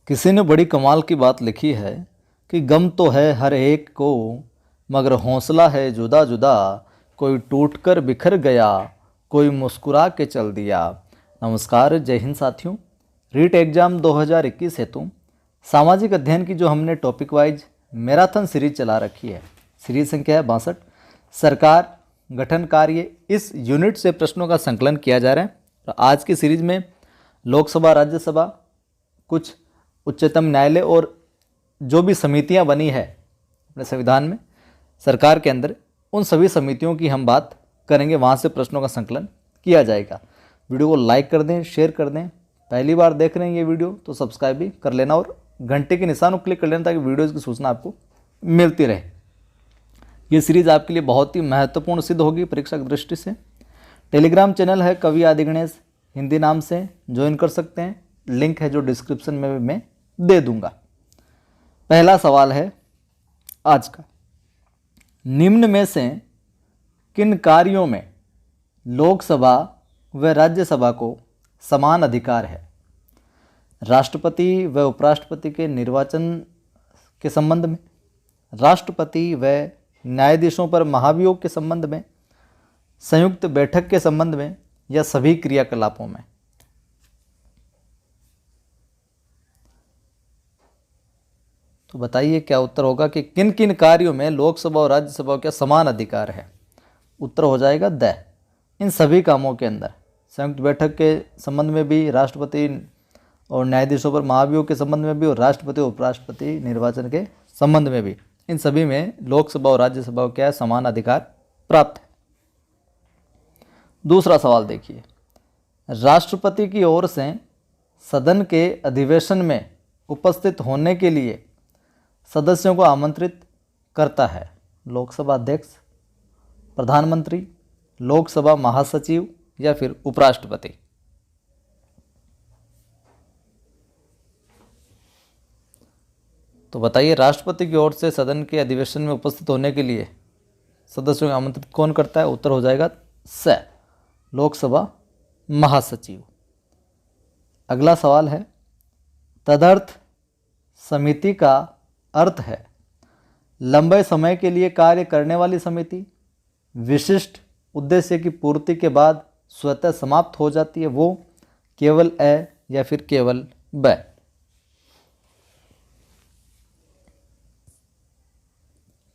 किसी ने बड़ी कमाल की बात लिखी है कि गम तो है हर एक को, मगर हौसला है जुदा जुदा। कोई टूट कर बिखर गया, कोई मुस्कुरा के चल दिया। नमस्कार, जय हिंद साथियों। रीट एग्जाम 2021 हेतु सामाजिक अध्ययन की जो हमने टॉपिक वाइज मैराथन सीरीज चला रखी है, सीरीज संख्या है 62। सरकार गठन कार्य, इस यूनिट से प्रश्नों का संकलन किया जा रहा है। और आज की सीरीज में लोकसभा, राज्यसभा, कुछ उच्चतम न्यायालय और जो भी समितियां बनी है अपने संविधान में सरकार के अंदर, उन सभी समितियों की हम बात करेंगे। वहाँ से प्रश्नों का संकलन किया जाएगा। वीडियो को लाइक कर दें, शेयर कर दें। पहली बार देख रहे हैं ये वीडियो तो सब्सक्राइब भी कर लेना और घंटे के निशान को क्लिक कर लेना ताकि वीडियोज़ की सूचना आपको मिलती रहे। ये सीरीज़ आपके लिए बहुत ही महत्वपूर्ण सिद्ध होगी परीक्षा की दृष्टि से। टेलीग्राम चैनल है कवि आदि गणेश हिंदी नाम से, ज्वाइन कर सकते हैं। लिंक है जो डिस्क्रिप्शन में मैं दे दूंगा। पहला सवाल है आज का, निम्न में से किन कार्यों में लोकसभा व राज्यसभा को समान अधिकार है? राष्ट्रपति व उपराष्ट्रपति के निर्वाचन के संबंध में, राष्ट्रपति व न्यायाधीशों पर महाभियोग के संबंध में, संयुक्त बैठक के संबंध में, या सभी क्रियाकलापों में? तो बताइए क्या उत्तर होगा कि किन किन कार्यों में लोकसभा और राज्यसभा का समान अधिकार है। उत्तर हो जाएगा द, इन सभी कामों के अंदर। संयुक्त बैठक के संबंध में भी, राष्ट्रपति और न्यायाधीशों पर महाभियोग के संबंध में भी, और राष्ट्रपति और उपराष्ट्रपति निर्वाचन के संबंध में भी, इन सभी में लोकसभा और राज्यसभा को क्या है, समान अधिकार प्राप्त है। दूसरा सवाल देखिए, राष्ट्रपति की ओर से सदन के अधिवेशन में उपस्थित होने के लिए सदस्यों को आमंत्रित करता है लोकसभा अध्यक्ष, प्रधानमंत्री, लोकसभा महासचिव, या फिर उपराष्ट्रपति? तो बताइए, राष्ट्रपति की ओर से सदन के अधिवेशन में उपस्थित होने के लिए सदस्यों को आमंत्रित कौन करता है? उत्तर हो जाएगा स, लोकसभा महासचिव। अगला सवाल है, तदर्थ समिति का अर्थ है लंबे समय के लिए कार्य करने वाली समिति, विशिष्ट उद्देश्य की पूर्ति के बाद स्वतः समाप्त हो जाती है वो, केवल ए या फिर केवल ब?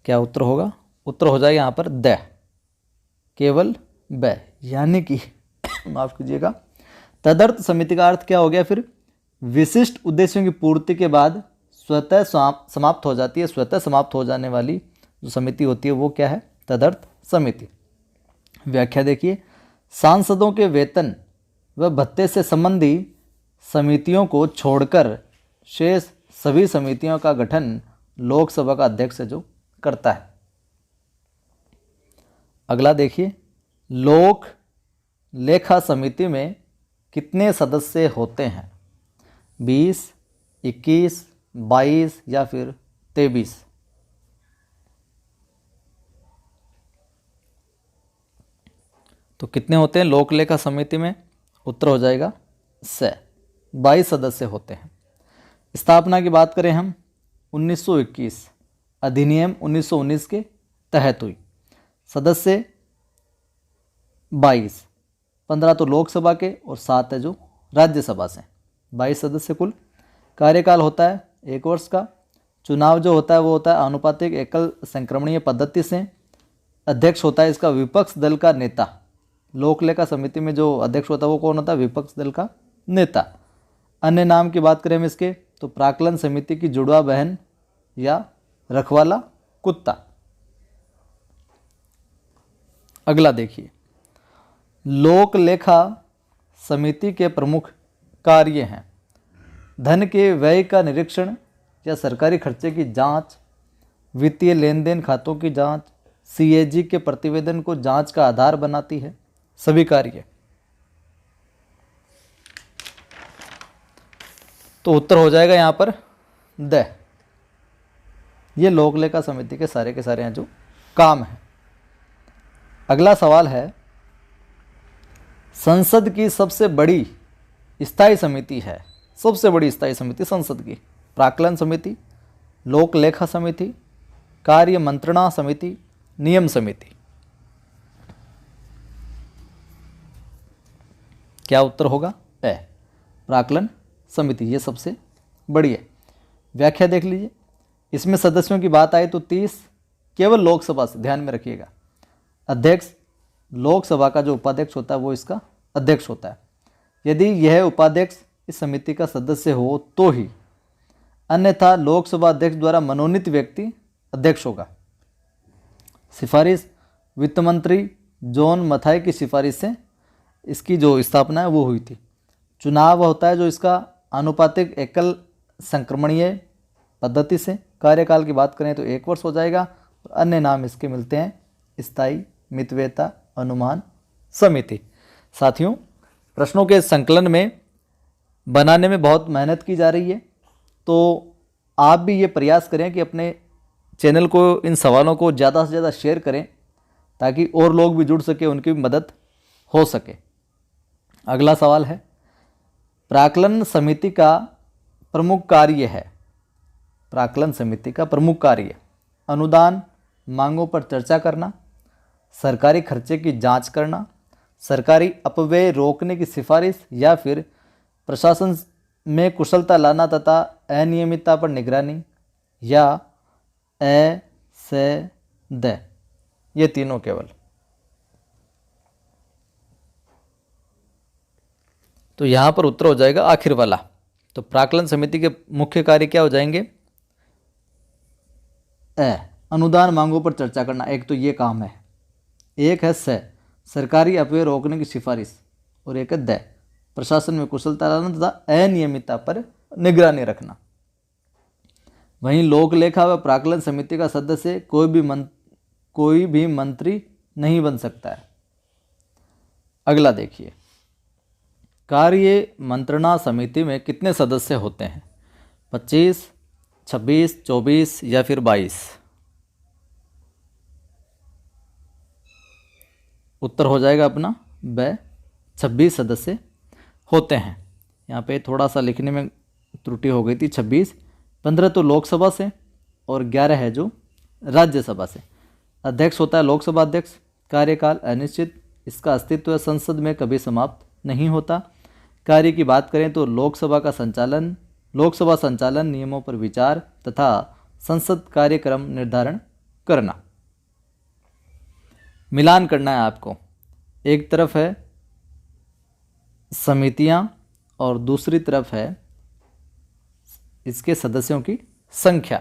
क्या उत्तर होगा? उत्तर हो जाएगा यहाँ पर द, केवल ब, यानी कि माफ कीजिएगा, तदर्थ समिति का अर्थ क्या हो गया फिर? विशिष्ट उद्देश्यों की पूर्ति के बाद स्वतः समाप्त हो जाती है। स्वतः समाप्त हो जाने वाली जो समिति होती है वो क्या है? तदर्थ समिति। व्याख्या देखिए, सांसदों के वेतन व भत्ते से संबंधी समितियों को छोड़कर शेष सभी समितियों का गठन लोकसभा का अध्यक्ष जो करता है। अगला देखिए, लोक लेखा समिति में कितने सदस्य होते हैं? 20, 21, 22 या फिर 23? तो कितने होते हैं लोक लेखा समिति में? उत्तर हो जाएगा स, 22 सदस्य होते हैं। स्थापना की बात करें हम, 1921 अधिनियम 1919 के तहत हुई। सदस्य 22, 15 तो लोकसभा के और 7 है जो राज्यसभा से, 22 सदस्य कुल। कार्यकाल होता है 1 वर्ष का। चुनाव जो होता है वो होता है आनुपातिक एकल संक्रमणीय पद्धति से। अध्यक्ष होता है इसका विपक्ष दल का नेता। लोक लेखा समिति में जो अध्यक्ष होता है वो कौन होता है? विपक्ष दल का नेता। अन्य नाम की बात करें हम इसके, तो प्राक्कलन समिति की जुड़वा बहन या रखवाला कुत्ता। अगला देखिए, लोक लेखा समिति के प्रमुख कार्य हैं धन के व्यय का निरीक्षण या सरकारी खर्चे की जांच, वित्तीय लेन देन खातों की जांच, सीएजी के प्रतिवेदन को जांच का आधार बनाती है। सभी कार्य। तो उत्तर हो जाएगा यहाँ पर द, ये लोक लेखा समिति के सारे हैं जो काम है। अगला सवाल है, संसद की सबसे बड़ी स्थायी समिति है सबसे बड़ी स्थायी समिति संसद की? प्राक्कलन समिति, लोक लेखा समिति, कार्य मंत्रणा समिति, नियम समिति। क्या उत्तर होगा? ए, प्राक्कलन समिति, ये सबसे बड़ी है। व्याख्या देख लीजिए। इसमें सदस्यों की बात आए तो 30 केवल लोकसभा से, ध्यान में रखिएगा। अध्यक्ष, लोकसभा का जो उपाध्यक्ष होता है वो इसका अध्यक्ष होता है। यदि यह उपाध्यक्ष इस समिति का सदस्य हो तो ही, अन्यथा लोकसभा अध्यक्ष द्वारा मनोनीत व्यक्ति अध्यक्ष होगा। सिफारिश, वित्त मंत्री जॉन मथाई की सिफारिश से इसकी जो स्थापना है वो हुई थी। चुनाव होता है जो इसका आनुपातिक एकल संक्रमणीय पद्धति से। कार्यकाल की बात करें तो 1 वर्ष हो जाएगा। और अन्य नाम इसके मिलते हैं स्थायी मितव्ययता अनुमान समिति। साथियों, प्रश्नों के संकलन में बनाने में बहुत मेहनत की जा रही है, तो आप भी ये प्रयास करें कि अपने चैनल को, इन सवालों को ज़्यादा से ज़्यादा शेयर करें ताकि और लोग भी जुड़ सके, उनकी भी मदद हो सके। अगला सवाल है, प्राक्कलन समिति का प्रमुख कार्य है। प्राक्कलन समिति का प्रमुख कार्य अनुदान मांगों पर चर्चा करना, सरकारी खर्चे की जांच करना, सरकारी अपव्यय रोकने की सिफारिश, या फिर प्रशासन में कुशलता लाना तथा अनियमितता पर निगरानी, या ए से द, ये तीनों केवल। तो यहाँ पर उत्तर हो जाएगा आखिर वाला। तो प्राक्कलन समिति के मुख्य कार्य क्या हो जाएंगे? अनुदान मांगों पर चर्चा करना, एक तो ये काम है। एक है सरकारी अपव्यय रोकने की सिफारिश, और एक है प्रशासन में कुशलता लाना तथा अनियमितता पर निगरानी रखना। वहीं लोक लेखा व प्राक्कलन समिति का सदस्य कोई भी मंत्री नहीं बन सकता है। अगला देखिए, कार्य मंत्रणा समिति में कितने सदस्य होते हैं? 25, 26, 24 या फिर 22? उत्तर हो जाएगा अपना 26 सदस्य होते हैं। यहाँ पे थोड़ा सा लिखने में त्रुटि हो गई थी। 26, 15 तो लोकसभा से और 11 है जो राज्यसभा से। अध्यक्ष होता है लोकसभा अध्यक्ष। कार्यकाल अनिश्चित, इसका अस्तित्व संसद में कभी समाप्त नहीं होता। कार्य की बात करें तो लोकसभा संचालन नियमों पर विचार तथा संसद कार्यक्रम निर्धारण करना। मिलान करना है आपको। एक तरफ है समितियां और दूसरी तरफ है इसके सदस्यों की संख्या।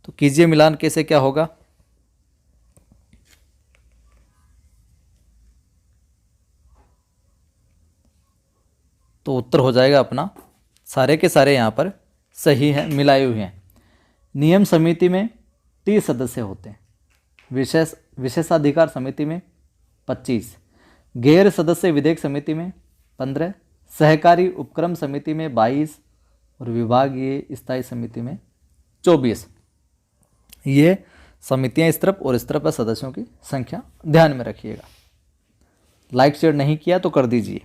तो कीजिए मिलान, कैसे क्या होगा? तो उत्तर हो जाएगा अपना, सारे के सारे यहाँ पर सही हैं, मिलाए हुए हैं। नियम समिति में 30 सदस्य होते हैं। विशेषाधिकार समिति में 25, गैर सदस्य विधेयक समिति में 15, सहकारी उपक्रम समिति में 22 और विभागीय स्थायी समिति में 24। ये समितियां इस तरफ और इस तरफ सदस्यों की संख्या ध्यान में रखिएगा। लाइक शेयर नहीं किया तो कर दीजिए।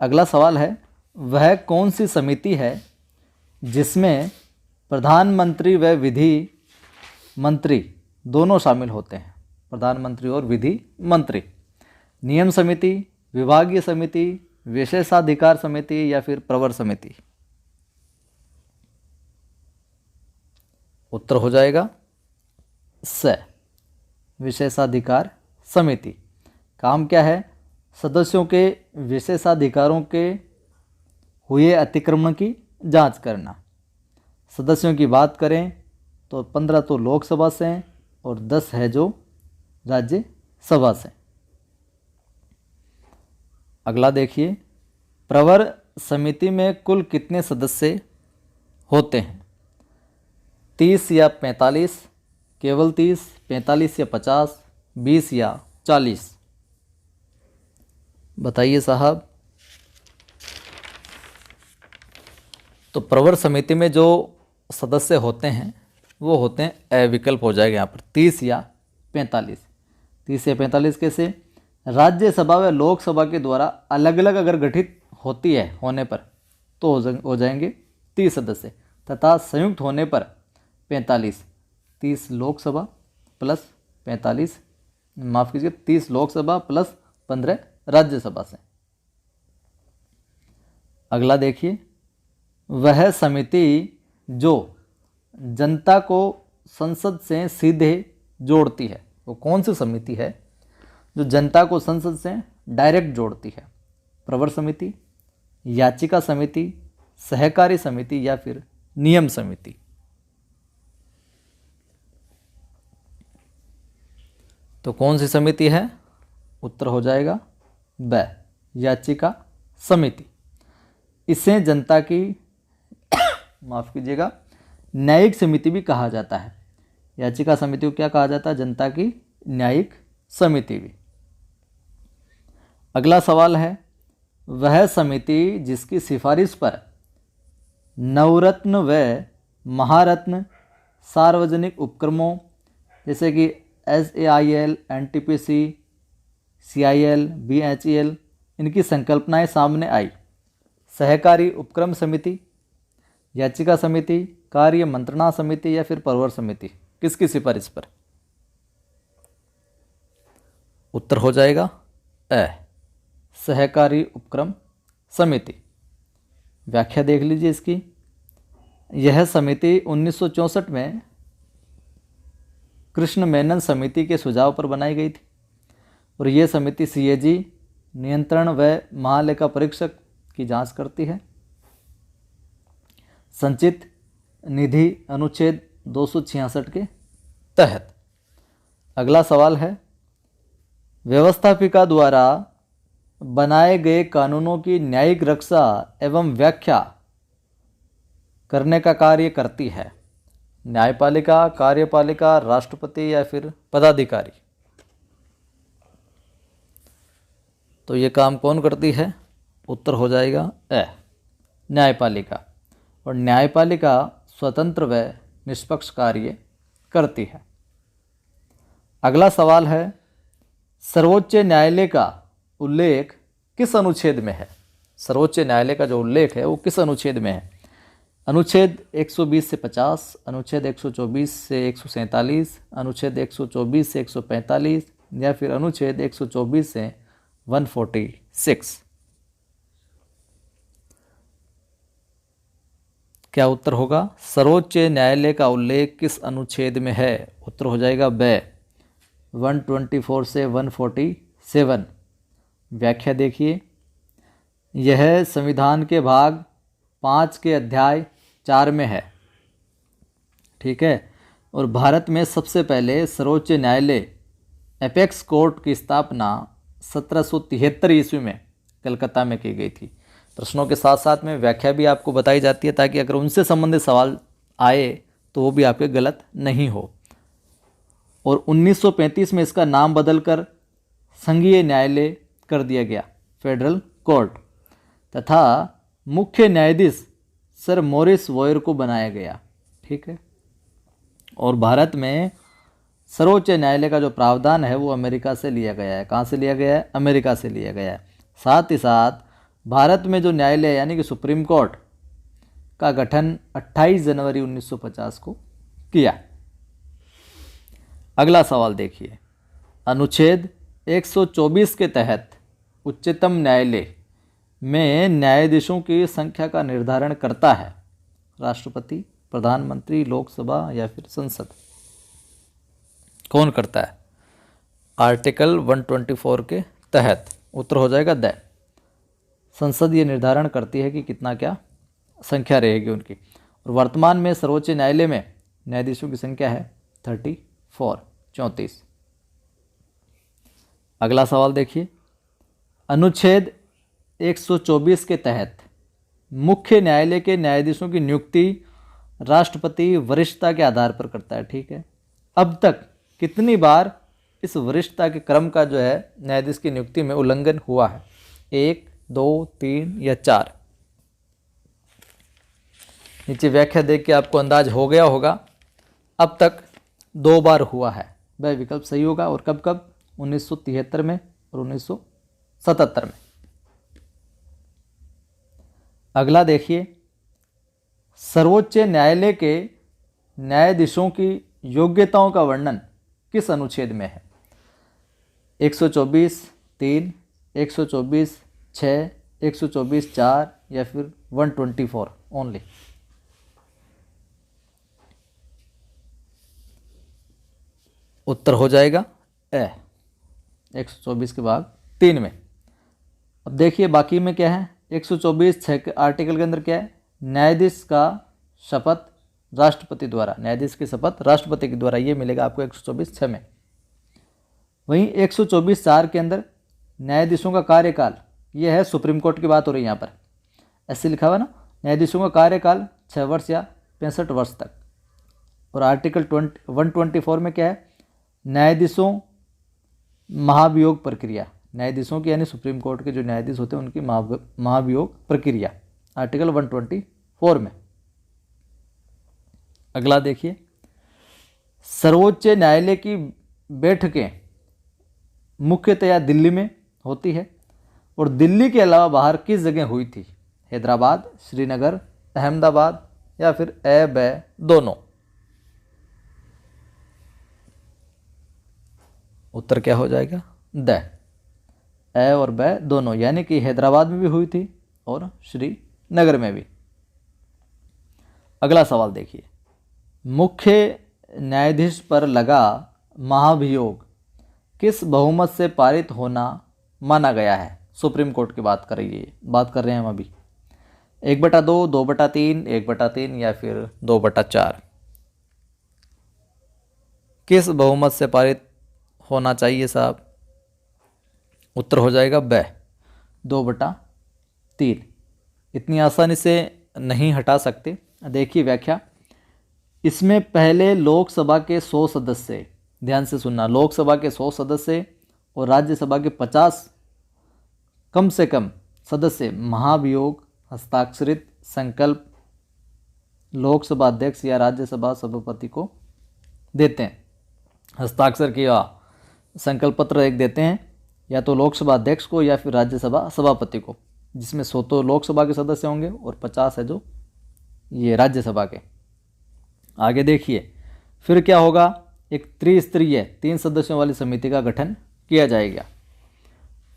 अगला सवाल है, वह कौन सी समिति है जिसमें प्रधानमंत्री व विधि मंत्री दोनों शामिल होते हैं? प्रधानमंत्री और विधि मंत्री। नियम समिति, विभागीय समिति, विशेषाधिकार समिति या फिर प्रवर समिति? उत्तर हो जाएगा विशेषाधिकार समिति। काम क्या है? सदस्यों के विशेषाधिकारों के हुए अतिक्रमण की जांच करना। सदस्यों की बात करें तो 15 तो लोकसभा से हैं और 10 है जो राज्यसभा से। अगला देखिए, प्रवर समिति में कुल कितने सदस्य होते हैं? 30 या 45, केवल 30, 45 या 50, 20 या 40? बताइए साहब। तो प्रवर समिति में जो सदस्य होते हैं वो होते हैं अविकल्प हो जाएगा यहाँ पर 30 या 45। 30 या 45 कैसे? राज्यसभा व लोकसभा के द्वारा अलग अलग अगर गठित होती है होने पर तो हो जाएंगे 30 सदस्य, तथा संयुक्त होने पर 45। 30 लोकसभा प्लस 45, माफ़ कीजिए 30 लोकसभा प्लस 15 राज्यसभा से। अगला देखिए, वह समिति जो जनता को संसद से सीधे जोड़ती है, वो कौन सी समिति है जो जनता को संसद से डायरेक्ट जोड़ती है? प्रवर समिति, याचिका समिति, सहकारी समिति या फिर नियम समिति? तो कौन सी समिति है? उत्तर हो जाएगा ब, याचिका समिति। इसे जनता की माफ़ कीजिएगा न्यायिक समिति भी कहा जाता है। याचिका समिति को क्या कहा जाता है? जनता की न्यायिक समिति भी। अगला सवाल है, वह समिति जिसकी सिफारिश पर नवरत्न व महारत्न सार्वजनिक उपक्रमों जैसे कि SAIL, NTPC, CIL, BHEL इनकी संकल्पनाएं सामने आई? सहकारी उपक्रम समिति, याचिका समिति, कार्य मंत्रणा समिति या फिर प्रवर समिति? किसकी सिफारिश पर? उत्तर हो जाएगा ए, सहकारी उपक्रम समिति। व्याख्या देख लीजिए इसकी। यह समिति 1964 में कृष्ण मेनन समिति के सुझाव पर बनाई गई थी और यह समिति CAG नियंत्रण व महालेखा परीक्षक की जांच करती है। संचित निधि अनुच्छेद 266 के तहत। अगला सवाल है, व्यवस्थापिका द्वारा बनाए गए कानूनों की न्यायिक रक्षा एवं व्याख्या करने का कार्य करती है? न्यायपालिका, कार्यपालिका, राष्ट्रपति या फिर पदाधिकारी? तो ये काम कौन करती है? उत्तर हो जाएगा ए, न्यायपालिका। और न्यायपालिका स्वतंत्र व निष्पक्ष कार्य करती है। अगला सवाल है, सर्वोच्च न्यायालय का उल्लेख किस अनुच्छेद में है? सर्वोच्च न्यायालय का जो उल्लेख है वो किस अनुच्छेद में है? अनुच्छेद 120 से 50, अनुच्छेद 124 से 147, अनुच्छेद 124 से 145 या फिर अनुच्छेद 124 से 146? क्या उत्तर होगा? सर्वोच्च न्यायालय का उल्लेख किस अनुच्छेद में है? उत्तर हो जाएगा ब, 124 से 147। व्याख्या देखिए, यह संविधान के भाग 5 के अध्याय 4 में है। ठीक है। और भारत में सबसे पहले सर्वोच्च न्यायालय एपेक्स कोर्ट की स्थापना 1773 ईस्वी में कलकत्ता में की गई थी। प्रश्नों के साथ साथ में व्याख्या भी आपको बताई जाती है ताकि अगर उनसे संबंधित सवाल आए तो वो भी आपके गलत नहीं हो। और 1935 में इसका नाम बदलकर संघीय न्यायालय कर दिया गया, फेडरल कोर्ट, तथा मुख्य न्यायाधीश सर मॉरिस वॉयर को बनाया गया। ठीक है। और भारत में सर्वोच्च न्यायालय का जो प्रावधान है वो अमेरिका से लिया गया है। कहाँ से लिया गया है? अमेरिका से लिया गया है। साथ ही साथ भारत में जो न्यायालय यानी कि सुप्रीम कोर्ट का गठन 28 जनवरी 1950 को किया। अगला सवाल देखिए, अनुच्छेद 124 के तहत उच्चतम न्यायालय में न्यायाधीशों की संख्या का निर्धारण करता है? राष्ट्रपति, प्रधानमंत्री, लोकसभा या फिर संसद? कौन करता है? आर्टिकल 124 के तहत। उत्तर हो जाएगा द, संसद ये निर्धारण करती है कि कितना क्या संख्या रहेगी उनकी। और वर्तमान में सर्वोच्च न्यायालय में न्यायाधीशों की संख्या है 34। अगला सवाल देखिए, अनुच्छेद 124 के तहत मुख्य न्यायालय के न्यायाधीशों की नियुक्ति राष्ट्रपति वरिष्ठता के आधार पर करता है। ठीक है। अब तक कितनी बार इस वरिष्ठता के क्रम का जो है न्यायाधीश की नियुक्ति में उल्लंघन हुआ है? 1, 2, 3 या 4? नीचे व्याख्या देख के आपको अंदाज हो गया होगा। अब तक 2 बार हुआ है। वह विकल्प सही होगा। और कब कब? 1973 में और 1977 में। अगला देखिए, सर्वोच्च न्यायालय के न्यायाधीशों की योग्यताओं का वर्णन किस अनुच्छेद में है? 124(3), 124(6), 124(4 या फिर 124 ओनली? उत्तर हो जाएगा ए, 124 के भाग 3 में। अब देखिए बाकी में क्या है, 124(6) के आर्टिकल के अंदर क्या है, न्यायाधीश का शपथ राष्ट्रपति द्वारा, न्यायाधीश की शपथ राष्ट्रपति के द्वारा, ये मिलेगा आपको 124(6) में। वहीं 124(4) के अंदर न्यायाधीशों का कार्यकाल, ये है सुप्रीम कोर्ट की बात हो रही है यहाँ पर, ऐसे लिखा हुआ ना, न्यायाधीशों का कार्यकाल 6 वर्ष या 65 वर्ष तक। और आर्टिकल 124 में क्या है, न्यायाधीशों महाभियोग प्रक्रिया, न्यायाधीशों की यानी सुप्रीम कोर्ट के जो न्यायाधीश होते हैं उनकी महाभियोग प्रक्रिया, आर्टिकल 124 में। अगला देखिए, सर्वोच्च न्यायालय की बैठकें मुख्यतया दिल्ली में होती है, और दिल्ली के अलावा बाहर किस जगह हुई थी? हैदराबाद, श्रीनगर, अहमदाबाद या फिर ए ब दोनों? उत्तर क्या हो जाएगा? द, ए और ब दोनों, यानी कि हैदराबाद में भी हुई थी और श्रीनगर में भी। अगला सवाल देखिए, मुख्य न्यायाधीश पर लगा महाभियोग किस बहुमत से पारित होना माना गया है? सुप्रीम कोर्ट की बात कर रहे हैं हम अभी। 1/2, 2/3, 1/3 या फिर 2/4? किस बहुमत से पारित होना चाहिए साहब? उत्तर हो जाएगा ब, 2/3। इतनी आसानी से नहीं हटा सकते। देखिए व्याख्या, इसमें पहले लोकसभा के 100 सदस्य, ध्यान से सुनना, लोकसभा के 100 सदस्य और राज्यसभा के 50 कम से कम सदस्य महाभियोग हस्ताक्षरित संकल्प लोकसभा अध्यक्ष या राज्यसभा सभापति को देते हैं। हस्ताक्षर किया संकल्प पत्र एक देते हैं, या तो लोकसभा अध्यक्ष को या फिर राज्यसभा सभापति को, जिसमें 100 तो लोकसभा के सदस्य होंगे और 50 है जो ये राज्यसभा के। आगे देखिए, फिर क्या होगा, एक त्रिस्तरीय 3 सदस्यों वाली समिति का गठन किया जाएगा।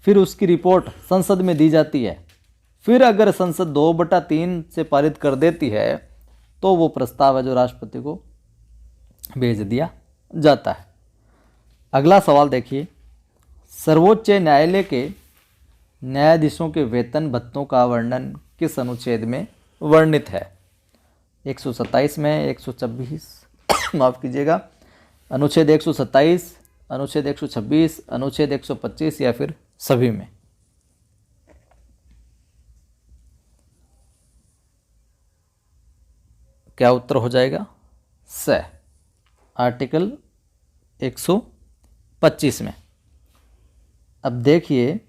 फिर उसकी रिपोर्ट संसद में दी जाती है। फिर अगर संसद 2/3 से पारित कर देती है तो वो प्रस्ताव है जो राष्ट्रपति को भेज दिया जाता है। अगला सवाल देखिए, सर्वोच्च न्यायालय के न्यायाधीशों के वेतन भत्तों का वर्णन किस अनुच्छेद में वर्णित है? 127 में, 126 माफ़ कीजिएगा, अनुच्छेद 127, अनुच्छेद 126, अनुच्छेद 125 या फिर सभी में? क्या उत्तर हो जाएगा? स, आर्टिकल 125 में। अब देखिए,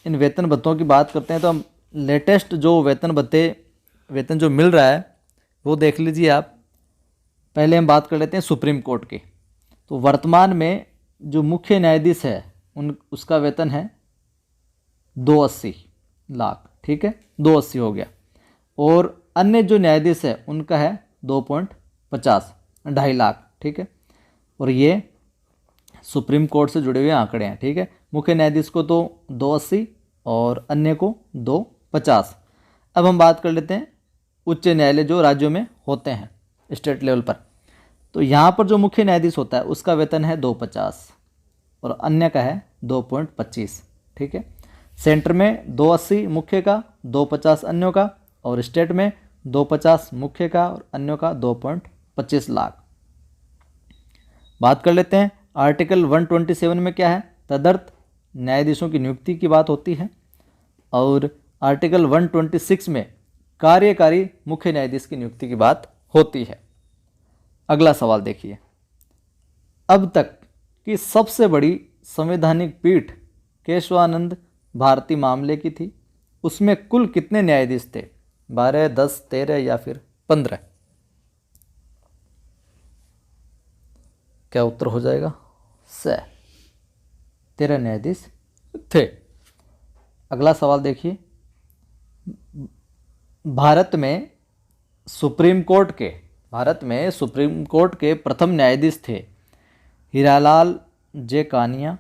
इन वेतन भत्तों की बात करते हैं तो हम लेटेस्ट जो वेतन जो मिल रहा है वो देख लीजिए आप। पहले हम बात कर लेते हैं सुप्रीम कोर्ट की। तो वर्तमान में जो मुख्य न्यायाधीश है उसका वेतन है 280 लाख, ठीक है, 280 हो गया। और अन्य जो न्यायाधीश है उनका है 2.50, 2.5 लाख, ठीक है। और ये सुप्रीम कोर्ट से जुड़े हुए आंकड़े हैं, ठीक है। मुख्य न्यायाधीश को तो 280 और अन्य को 250। अब हम बात कर लेते हैं उच्च न्यायालय जो राज्यों में होते हैं स्टेट लेवल पर। तो यहाँ पर जो मुख्य न्यायाधीश होता है उसका वेतन है 250 और अन्य का है 2.25, ठीक है। सेंटर में 280 मुख्य का, 250 अन्यों का, और स्टेट में 250 मुख्य का और अन्यों का 2.25 लाख। बात कर लेते हैं आर्टिकल 127 में क्या है, तदर्थ न्यायाधीशों की नियुक्ति की बात होती है। और आर्टिकल 126 में कार्यकारी मुख्य न्यायाधीश की नियुक्ति की बात होती है। अगला सवाल देखिए, अब तक की सबसे बड़ी संवैधानिक पीठ केशवानंद भारती मामले की थी, उसमें कुल कितने न्यायाधीश थे? 12, 10, 13 या फिर 15? क्या उत्तर हो जाएगा? 13 न्यायाधीश थे। अगला सवाल देखिए, भारत में सुप्रीम कोर्ट के प्रथम न्यायाधीश थे हीरालाल जे कानिया,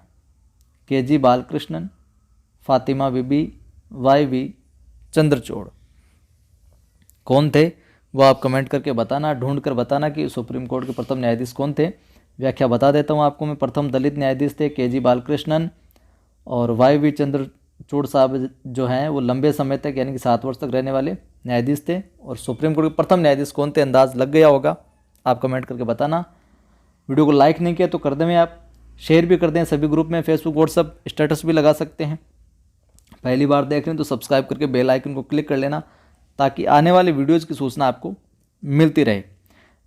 के.जी. बालकृष्णन, फातिमा बीबी, वाई.वी. चंद्रचूड़। कौन थे वो आप कमेंट करके बताना, ढूंढ कर बताना कि सुप्रीम कोर्ट के प्रथम न्यायाधीश कौन थे। व्याख्या बता देता हूँ आपको मैं। प्रथम दलित न्यायाधीश थे के.जी. बालकृष्णन, और वाई.वी. चंद्रचूड़ साहब जो हैं वो लंबे समय तक यानी कि 7 वर्ष तक रहने वाले न्यायाधीश थे। और सुप्रीम कोर्ट के प्रथम न्यायाधीश कौन थे अंदाज लग गया होगा, आप कमेंट करके बताना। वीडियो को लाइक नहीं किया तो कर दें, आप शेयर भी कर दें सभी ग्रुप में, फेसबुक व्हाट्सअप स्टेटस भी लगा सकते हैं। पहली बार देख रहे हैं तो सब्सक्राइब करके बेल आइकन को क्लिक कर लेना ताकि आने वाले वीडियोज़ की सूचना आपको मिलती रहे।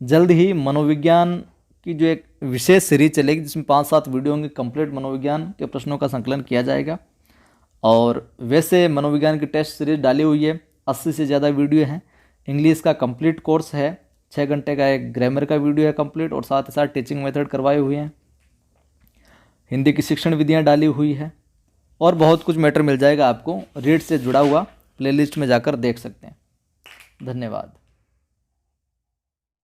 जल्द ही मनोविज्ञान की जो एक विशेष सीरीज चलेगी जिसमें 5-7 वीडियो होंगे, कंप्लीट मनोविज्ञान के प्रश्नों का संकलन किया जाएगा। और वैसे मनोविज्ञान की टेस्ट सीरीज डाली हुई है, 80 से ज़्यादा वीडियो हैं। इंग्लिश का कंप्लीट कोर्स है, 6 घंटे का एक ग्रामर का वीडियो है कंप्लीट, और साथ ही साथ टीचिंग मेथड करवाए हुए हैं। हिंदी की शिक्षण विधियाँ डाली हुई है, और बहुत कुछ मैटर मिल जाएगा आपको। रीड से जुड़ा हुआ प्लेलिस्ट में जाकर देख सकते हैं। धन्यवाद।